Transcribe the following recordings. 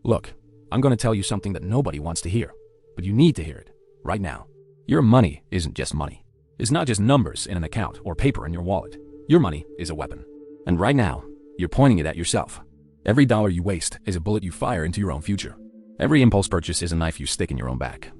Look, I'm going to tell you something that nobody wants to hear, but you need to hear it right now. Your money isn't just money. It's not just numbers in an account or paper in your wallet. Your money is a weapon. And right now, you're pointing it at yourself. Every dollar you waste is a bullet you fire into your own future. Every impulse purchase is a knife you stick in your own back.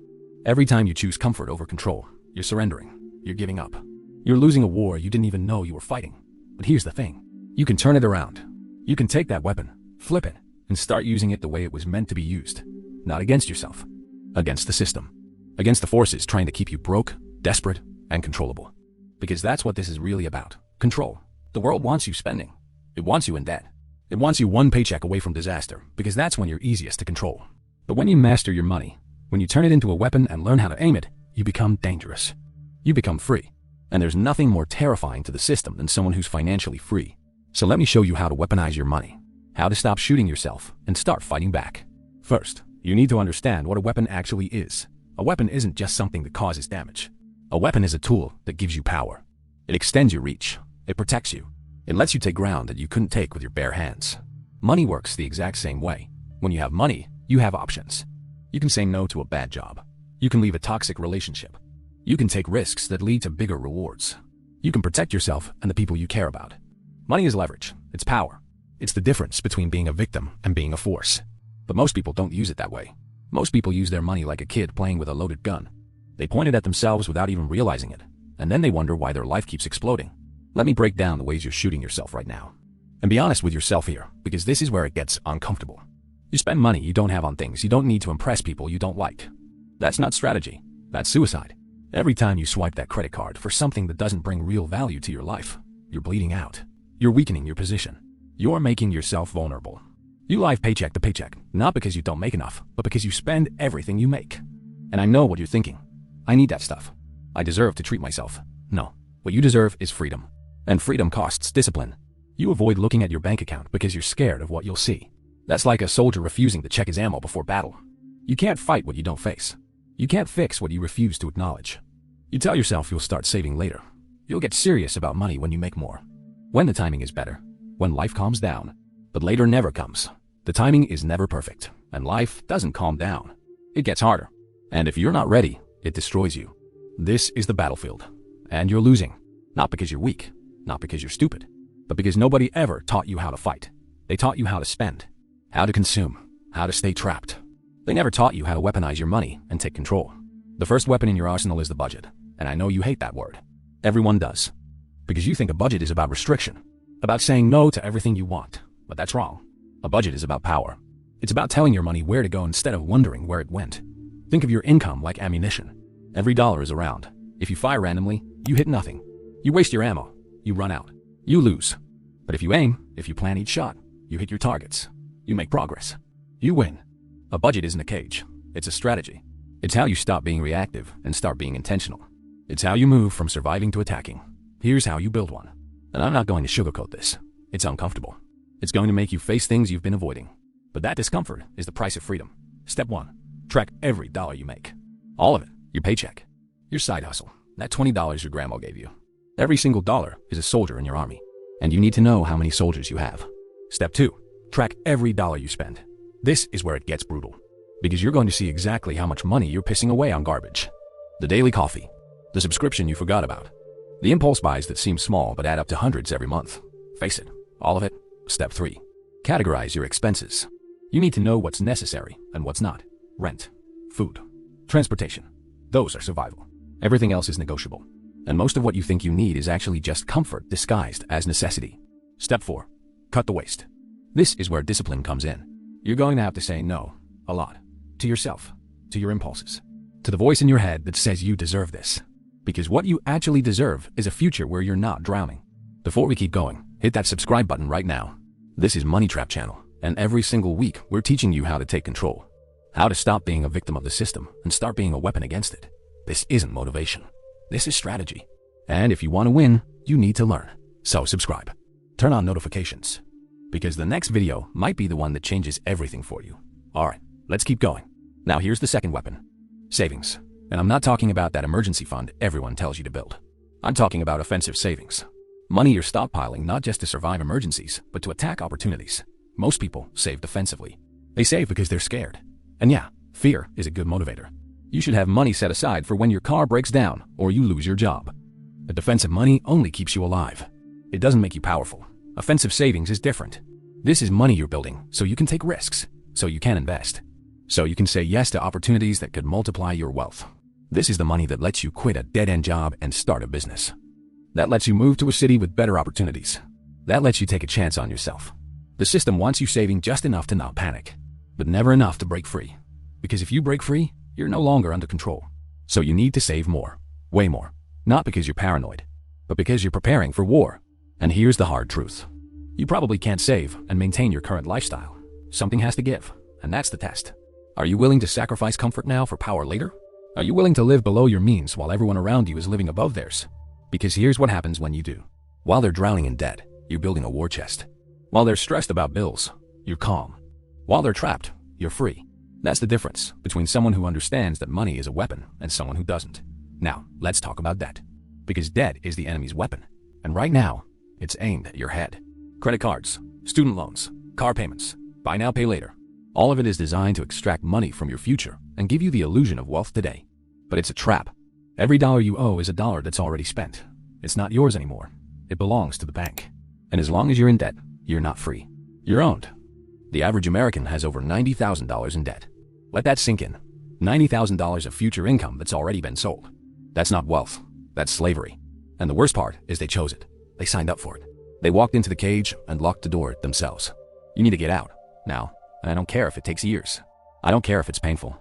Every time you choose comfort over control, you're surrendering. You're giving up. You're losing a war you didn't even know you were fighting. But here's the thing. You can turn it around. You can take that weapon, flip it, and start using it the way it was meant to be used. Not against yourself. Against the system. Against the forces trying to keep you broke, desperate, and controllable. Because that's what this is really about. Control. The world wants you spending. It wants you in debt. It wants you one paycheck away from disaster, because that's when you're easiest to control. But when you master your money, when you turn it into a weapon and learn how to aim it, you become dangerous. You become free. And there's nothing more terrifying to the system than someone who's financially free. So let me show you how to weaponize your money. How to stop shooting yourself and start fighting back. First, you need to understand what a weapon actually is. A weapon isn't just something that causes damage. A weapon is a tool that gives you power. It extends your reach. It protects you. It lets you take ground that you couldn't take with your bare hands. Money works the exact same way. When you have money, you have options. You can say no to a bad job. You can leave a toxic relationship. You can take risks that lead to bigger rewards. You can protect yourself and the people you care about. Money is leverage. It's power. It's the difference between being a victim and being a force. But most people don't use it that way. Most people use their money like a kid playing with a loaded gun. They point it at themselves without even realizing it, and then they wonder why their life keeps exploding. Let me break down the ways you're shooting yourself right now. And be honest with yourself here, because this is where it gets uncomfortable. You spend money you don't have on things you don't need to impress people you don't like. That's not strategy. That's suicide. Every time you swipe that credit card for something that doesn't bring real value to your life, you're bleeding out. You're weakening your position. You're making yourself vulnerable. You live paycheck to paycheck, not because you don't make enough, but because you spend everything you make. And I know what you're thinking. I need that stuff. I deserve to treat myself. No, what you deserve is freedom. And freedom costs discipline. You avoid looking at your bank account because you're scared of what you'll see. That's like a soldier refusing to check his ammo before battle. You can't fight what you don't face. You can't fix what you refuse to acknowledge. You tell yourself you'll start saving later. You'll get serious about money when you make more. When the timing is better. When life calms down. But later never comes. The timing is never perfect, and life doesn't calm down. It gets harder. And if you're not ready, it destroys you. This is the battlefield. And you're losing. Not because you're weak. Not because you're stupid. But because nobody ever taught you how to fight. They taught you how to spend. How to consume. How to stay trapped. They never taught you how to weaponize your money and take control. The first weapon in your arsenal is the budget. And I know you hate that word. Everyone does. Because you think a budget is about restriction. About saying no to everything you want. But that's wrong. A budget is about power. It's about telling your money where to go instead of wondering where it went. Think of your income like ammunition. Every dollar is a round. If you fire randomly, you hit nothing. You waste your ammo. You run out. You lose. But if you aim, if you plan each shot, you hit your targets. You make progress. You win. A budget isn't a cage. It's a strategy. It's how you stop being reactive and start being intentional. It's how you move from surviving to attacking. Here's how you build one. And I'm not going to sugarcoat this. It's uncomfortable. It's going to make you face things you've been avoiding. But that discomfort is the price of freedom. Step 1. Track every dollar you make. All of it. Your paycheck. Your side hustle. That $20 your grandma gave you. Every single dollar is a soldier in your army. And you need to know how many soldiers you have. Step 2. Track every dollar you spend. This is where it gets brutal. Because you're going to see exactly how much money you're pissing away on garbage. The daily coffee. The subscription you forgot about. The impulse buys that seem small but add up to hundreds every month. Face it. All of it. Step 3. Categorize your expenses. You need to know what's necessary and what's not. Rent. Food. Transportation. Those are survival. Everything else is negotiable. And most of what you think you need is actually just comfort disguised as necessity. Step 4. Cut the waste. This is where discipline comes in. You're going to have to say no, a lot. To yourself. To your impulses. To the voice in your head that says you deserve this. Because what you actually deserve is a future where you're not drowning. Before we keep going, hit that subscribe button right now. This is Money Trap Channel, and every single week we're teaching you how to take control. How to stop being a victim of the system and start being a weapon against it. This isn't motivation. This is strategy. And if you want to win, you need to learn. So subscribe. Turn on notifications. Because the next video might be the one that changes everything for you. Alright, let's keep going. Now here's the second weapon. Savings. And I'm not talking about that emergency fund everyone tells you to build. I'm talking about offensive savings. Money you're stockpiling not just to survive emergencies, but to attack opportunities. Most people save defensively. They save because they're scared. And yeah, fear is a good motivator. You should have money set aside for when your car breaks down or you lose your job. The defensive money only keeps you alive. It doesn't make you powerful. Offensive savings is different. This is money you're building so you can take risks, so you can invest, so you can say yes to opportunities that could multiply your wealth. This is the money that lets you quit a dead-end job and start a business. That lets you move to a city with better opportunities. That lets you take a chance on yourself. The system wants you saving just enough to not panic, but never enough to break free. Because if you break free, you're no longer under control. So you need to save more, way more. Not because you're paranoid, but because you're preparing for war. And here's the hard truth. You probably can't save and maintain your current lifestyle. Something has to give, and that's the test. Are you willing to sacrifice comfort now for power later? Are you willing to live below your means while everyone around you is living above theirs? Because here's what happens when you do. While they're drowning in debt, you're building a war chest. While they're stressed about bills, you're calm. While they're trapped, you're free. That's the difference between someone who understands that money is a weapon and someone who doesn't. Now, let's talk about debt. Because debt is the enemy's weapon. And right now, it's aimed at your head. Credit cards, student loans, car payments, buy now, pay later. All of it is designed to extract money from your future and give you the illusion of wealth today. But it's a trap. Every dollar you owe is a dollar that's already spent. It's not yours anymore. It belongs to the bank. And as long as you're in debt, you're not free. You're owned. The average American has over $90,000 in debt. Let that sink in. $90,000 of future income that's already been sold. That's not wealth. That's slavery. And the worst part is they chose it. They signed up for it. They walked into the cage and locked the door themselves. You need to get out, now. And I don't care if it takes years. I don't care if it's painful.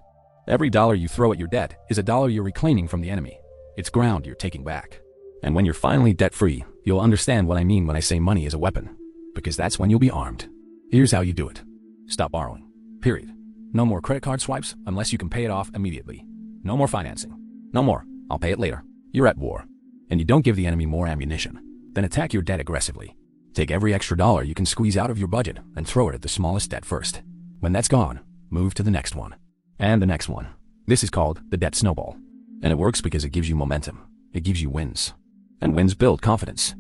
Every dollar you throw at your debt is a dollar you're reclaiming from the enemy. It's ground you're taking back. And when you're finally debt-free, you'll understand what I mean when I say money is a weapon. Because that's when you'll be armed. Here's how you do it. Stop borrowing. Period. No more credit card swipes unless you can pay it off immediately. No more financing. No more. I'll pay it later. You're at war. And you don't give the enemy more ammunition. Then attack your debt aggressively. Take every extra dollar you can squeeze out of your budget and throw it at the smallest debt first. When that's gone, move to the next one. And the next one. This is called the debt snowball. And it works because it gives you momentum. It gives you wins. And wins build confidence.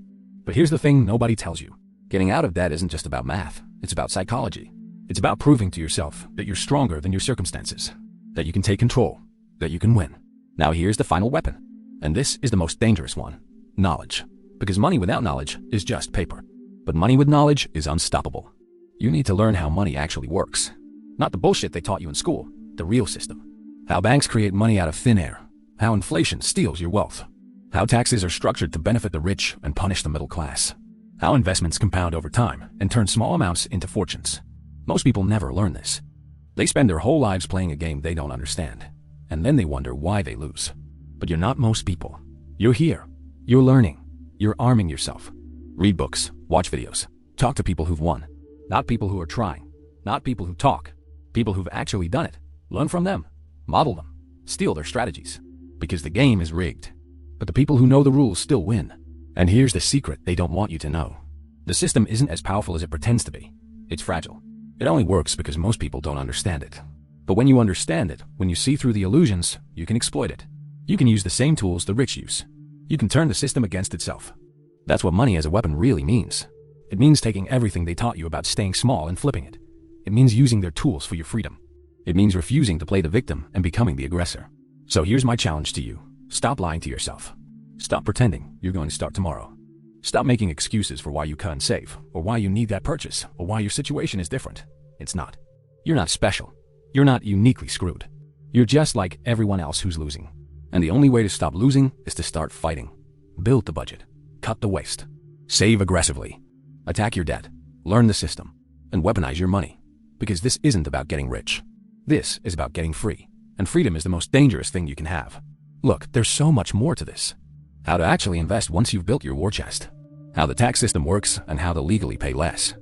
But here's the thing nobody tells you. Getting out of debt isn't just about math. It's about psychology. It's about proving to yourself that you're stronger than your circumstances. That you can take control. That you can win. Now here's the final weapon. And this is the most dangerous one. Knowledge. Because money without knowledge is just paper. But money with knowledge is unstoppable. You need to learn how money actually works. Not the bullshit they taught you in school, the real system. How banks create money out of thin air. How inflation steals your wealth. How taxes are structured to benefit the rich and punish the middle class. How investments compound over time and turn small amounts into fortunes. Most people never learn this. They spend their whole lives playing a game they don't understand. And then they wonder why they lose. But you're not most people. You're here. You're learning. You're arming yourself. Read books, watch videos, talk to people who've won. Not people who are trying, not people who talk, people who've actually done it. Learn from them, model them, steal their strategies. Because the game is rigged. But the people who know the rules still win. And here's the secret they don't want you to know. The system isn't as powerful as it pretends to be. It's fragile. It only works because most people don't understand it. But when you understand it, when you see through the illusions, you can exploit it. You can use the same tools the rich use. You can turn the system against itself. That's what money as a weapon really means. It means taking everything they taught you about staying small and flipping it. It means using their tools for your freedom. It means refusing to play the victim and becoming the aggressor. So here's my challenge to you. Stop lying to yourself. Stop pretending you're going to start tomorrow. Stop making excuses for why you can't save, or why you need that purchase, or why your situation is different. It's not. You're not special. You're not uniquely screwed. You're just like everyone else who's losing. And the only way to stop losing is to start fighting. Build the budget. Cut the waste. Save aggressively. Attack your debt. Learn the system. And weaponize your money. Because this isn't about getting rich. This is about getting free. And freedom is the most dangerous thing you can have. Look, there's so much more to this. How to actually invest once you've built your war chest. How the tax system works and how to legally pay less.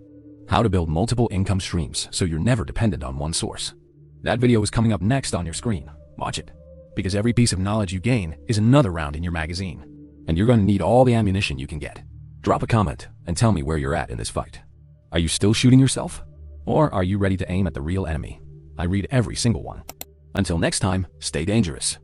How to build multiple income streams so you're never dependent on one source. That video is coming up next on your screen. Watch it. Because every piece of knowledge you gain is another round in your magazine. And you're going to need all the ammunition you can get. Drop a comment and tell me where you're at in this fight. Are you still shooting yourself? Or are you ready to aim at the real enemy? I read every single one. Until next time, stay dangerous.